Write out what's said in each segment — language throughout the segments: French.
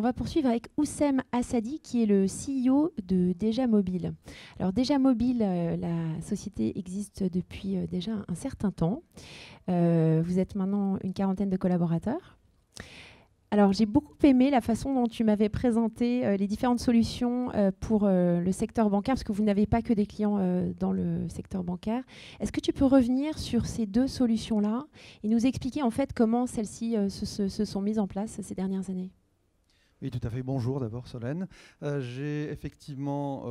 va poursuivre avec Oussem Assadi, qui est le CEO de Déjà Mobile. Alors Déjà Mobile, la société existe depuis déjà un certain temps. Vous êtes maintenant une quarantaine de collaborateurs. Alors j'ai beaucoup aimé la façon dont tu m'avais présenté les différentes solutions pour le secteur bancaire, parce que vous n'avez pas que des clients dans le secteur bancaire. Est-ce que tu peux revenir sur ces deux solutions-là et nous expliquer en fait comment celles-ci se sont mises en place ces dernières années? Oui, tout à fait. Bonjour d'abord, Solène. J'ai effectivement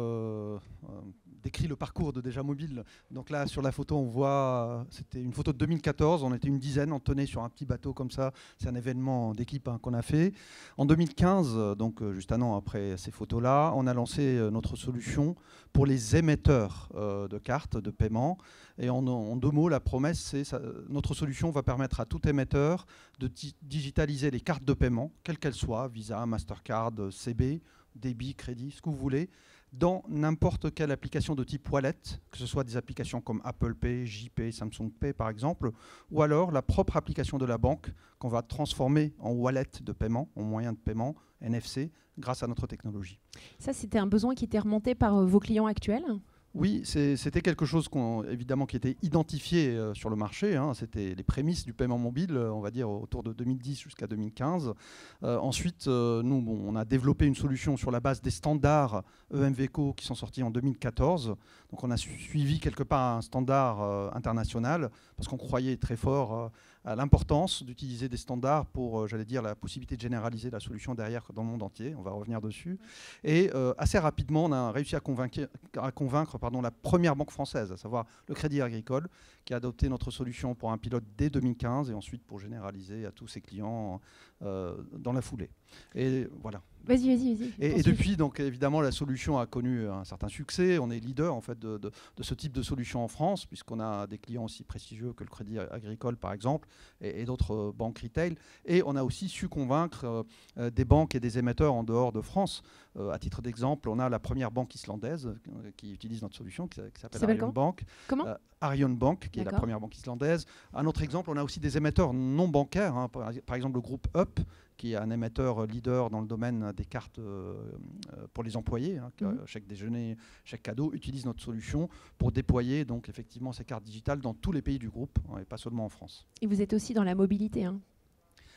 décrit le parcours de Déjà Mobile. Donc là, sur la photo, on voit, c'était une photo de 2014. On était une dizaine, on tenait sur un petit bateau comme ça. C'est un événement d'équipe qu'on a fait. En 2015, donc juste un an après ces photos-là, on a lancé notre solution pour les émetteurs de cartes de paiement. Et en deux mots, la promesse, c'est notre solution va permettre à tout émetteur de digitaliser les cartes de paiement, quelles qu'elles soient, Visa, Mastercard, CB, débit, crédit, ce que vous voulez, dans n'importe quelle application de type wallet, que ce soit des applications comme Apple Pay, JPay, Samsung Pay par exemple, ou alors la propre application de la banque qu'on va transformer en wallet de paiement, en moyen de paiement, NFC, grâce à notre technologie. Ça, c'était un besoin qui était remonté par vos clients actuels? Oui, c'était quelque chose évidemment qui était identifié sur le marché. C'était les prémices du paiement mobile, on va dire autour de 2010 jusqu'à 2015. Ensuite, nous, on a développé une solution sur la base des standards EMVCo qui sont sortis en 2014. Donc on a suivi quelque part un standard international parce qu'on croyait très fort à l'importance d'utiliser des standards pour, j'allais dire, la possibilité de généraliser la solution derrière dans le monde entier. On va revenir dessus. Et assez rapidement, on a réussi à convaincre la première banque française, à savoir le Crédit Agricole, qui a adopté notre solution pour un pilote dès 2015 et ensuite pour généraliser à tous ses clients dans la foulée. Et voilà. Vas-y. Et depuis, donc évidemment, la solution a connu un certain succès. On est leader en fait de ce type de solution en France, puisqu'on a des clients aussi prestigieux que le Crédit Agricole, par exemple, et d'autres banques retail. Et on a aussi su convaincre des banques et des émetteurs en dehors de France. À titre d'exemple, on a la première banque islandaise qui utilise notre solution, qui s'appelle Arion Bank. Comment Arion Bank, qui est la première banque islandaise. Un autre exemple, on a aussi des émetteurs non bancaires, par exemple le groupe Up, qui est un émetteur leader dans le domaine des cartes pour les employés, chèque déjeuner, chèque cadeau, utilise notre solution pour déployer donc effectivement ces cartes digitales dans tous les pays du groupe, et pas seulement en France. Et vous êtes aussi dans la mobilité,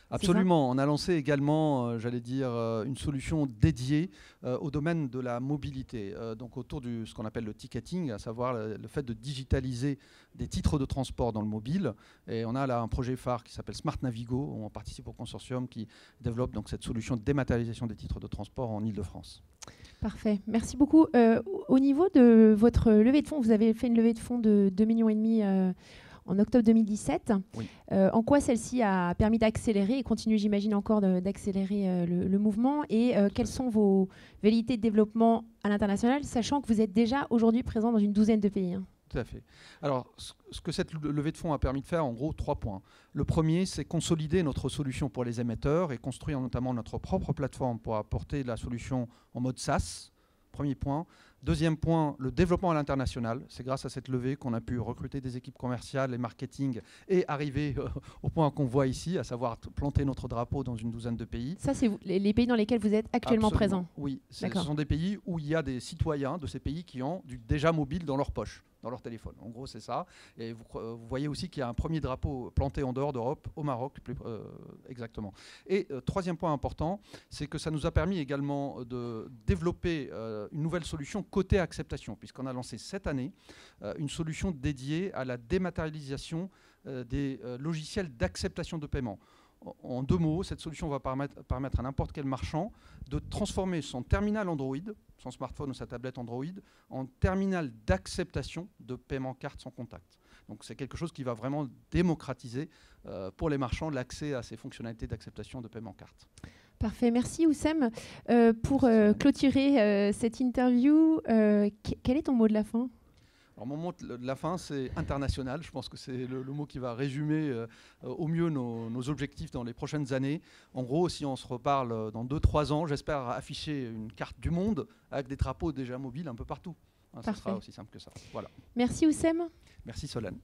Absolument. On a lancé également, j'allais dire, une solution dédiée au domaine de la mobilité, donc autour de ce qu'on appelle le ticketing, à savoir le fait de digitaliser des titres de transport dans le mobile. Et on a là un projet phare qui s'appelle Smart Navigo, où on participe au consortium qui développe donc cette solution de dématérialisation des titres de transport en Île-de-France. Parfait, merci beaucoup. Au niveau de votre levée de fonds, vous avez fait une levée de fonds de 2,5 millions en octobre 2017. Oui. En quoi celle-ci a permis d'accélérer et continue, j'imagine, encore d'accélérer le mouvement, et quelles sont vos velléités de développement à l'international, sachant que vous êtes déjà aujourd'hui présent dans une douzaine de pays? Tout à fait. Alors, ce que cette levée de fonds a permis de faire, en gros, 3 points. Le premier, c'est consolider notre solution pour les émetteurs et construire notamment notre propre plateforme pour apporter la solution en mode SaaS. Premier point. Deuxième point, le développement à l'international. C'est grâce à cette levée qu'on a pu recruter des équipes commerciales et marketing et arriver au point qu'on voit ici, à savoir planter notre drapeau dans une douzaine de pays. Ça, c'est les pays dans lesquels vous êtes actuellement présents? Oui, ce sont des pays où il y a des citoyens de ces pays qui ont du Déjà Mobile dans leur poche, dans leur téléphone. En gros, c'est ça. Et vous voyez aussi qu'il y a un premier drapeau planté en dehors d'Europe, au Maroc, plus exactement. Et troisième point important, c'est que ça nous a permis également de développer une nouvelle solution côté acceptation, puisqu'on a lancé cette année une solution dédiée à la dématérialisation des logiciels d'acceptation de paiement. En deux mots, cette solution va permettre à n'importe quel marchand de transformer son terminal Android, son smartphone ou sa tablette Android, en terminal d'acceptation de paiement carte sans contact. Donc c'est quelque chose qui va vraiment démocratiser pour les marchands l'accès à ces fonctionnalités d'acceptation de paiement carte. Parfait, merci Oussem. Pour clôturer cette interview, quel est ton mot de la fin? Alors mon mot de la fin, c'est international. Je pense que c'est le mot qui va résumer au mieux nos objectifs dans les prochaines années. En gros, si on se reparle dans 2-3 ans, j'espère afficher une carte du monde avec des drapeaux déjà mobiles un peu partout. Ce sera aussi simple que ça. Voilà. Merci Oussem. Merci Solène.